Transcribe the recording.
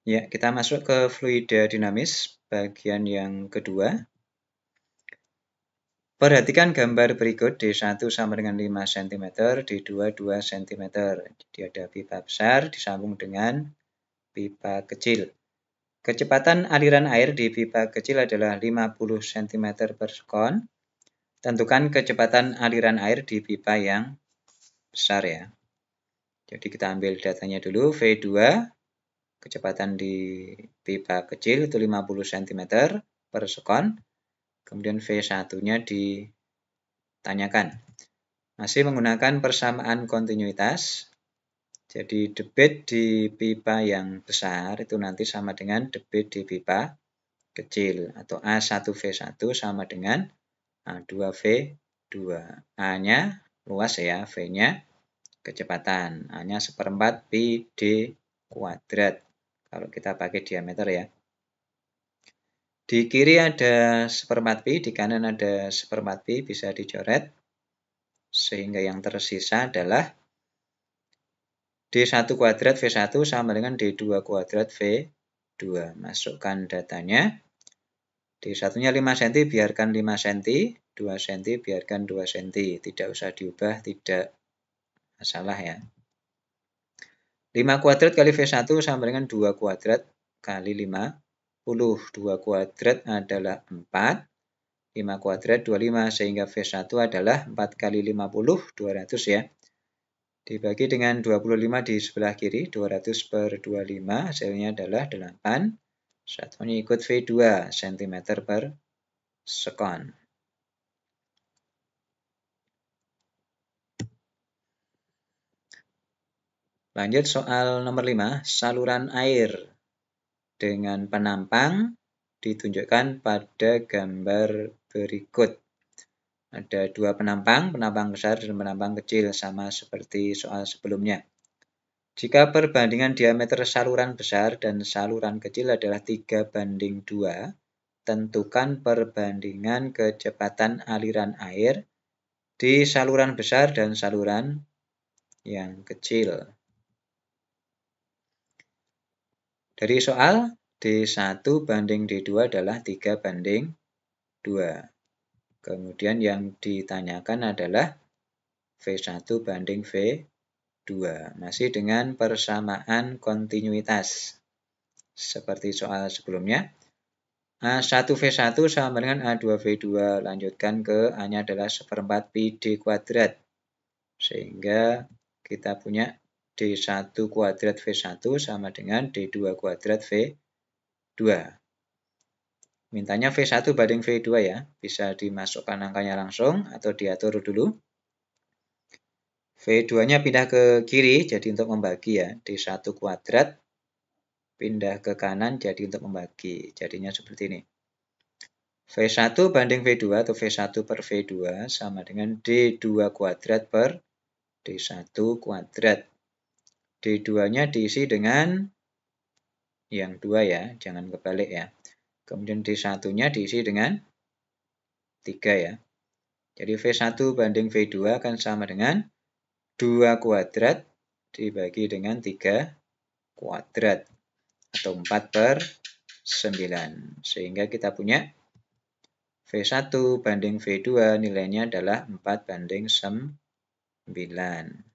Ya, kita masuk ke fluida dinamis, bagian yang kedua. Perhatikan gambar berikut, D1 sama dengan 5 cm, D2 2 cm. Jadi ada pipa besar disambung dengan pipa kecil. Kecepatan aliran air di pipa kecil adalah 50 cm per sekon. Tentukan kecepatan aliran air di pipa yang besar ya. Jadi kita ambil datanya dulu, V2, kecepatan di pipa kecil itu 50 cm per sekon. Kemudian V1-nya ditanyakan. Masih menggunakan persamaan kontinuitas. Jadi debit di pipa yang besar itu nanti sama dengan debit di pipa kecil. Atau A1V1 sama dengan A2V2. A-nya luas ya, V-nya kecepatan. A-nya 1/4 pi D kuadrat. Kalau kita pakai diameter ya. Di kiri ada 1/4 pi, di kanan ada 1/4 pi, bisa dicoret. Sehingga yang tersisa adalah D1 kuadrat V1 sama dengan D2 kuadrat V2. Masukkan datanya. D1-nya 5 cm, biarkan 5 cm. 2 cm, biarkan 2 cm. Tidak usah diubah, tidak masalah ya. 5 kuadrat kali V1 sama dengan 2 kuadrat kali 50. 2 kuadrat adalah 4. 5 kuadrat 25, sehingga V1 adalah 4 kali 50, 200 ya. Dibagi dengan 25 di sebelah kiri, 200 per 25, hasilnya adalah 8. Satuannya ikut V2, cm per sekon. Lanjut soal nomor 5, saluran air dengan penampang ditunjukkan pada gambar berikut. Ada dua penampang besar dan penampang kecil, sama seperti soal sebelumnya. Jika perbandingan diameter saluran besar dan saluran kecil adalah 3:2, tentukan perbandingan kecepatan aliran air di saluran besar dan saluran yang kecil. Dari soal, D1 banding D2 adalah 3:2. Kemudian yang ditanyakan adalah V1 banding V2. Masih dengan persamaan kontinuitas. Seperti soal sebelumnya. A1V1 sama dengan A2V2. Lanjutkan ke A-nya adalah 1/4 pi D kuadrat. Sehingga kita punya D1 kuadrat V1 sama dengan D2 kuadrat V2. Mintanya V1 banding V2 ya. Bisa dimasukkan angkanya langsung atau diatur dulu. V2-nya pindah ke kiri jadi untuk membagi ya. D1 kuadrat pindah ke kanan jadi untuk membagi. Jadinya seperti ini. V1 banding V2 atau V1 per V2 sama dengan D2 kuadrat per D1 kuadrat. D2-nya diisi dengan yang 2 ya, jangan kebalik ya. Kemudian D1-nya diisi dengan 3 ya. Jadi V1 banding V2 akan sama dengan 2 kuadrat dibagi dengan 3 kuadrat. Atau 4/9. Sehingga kita punya V1 banding V2 nilainya adalah 4/9.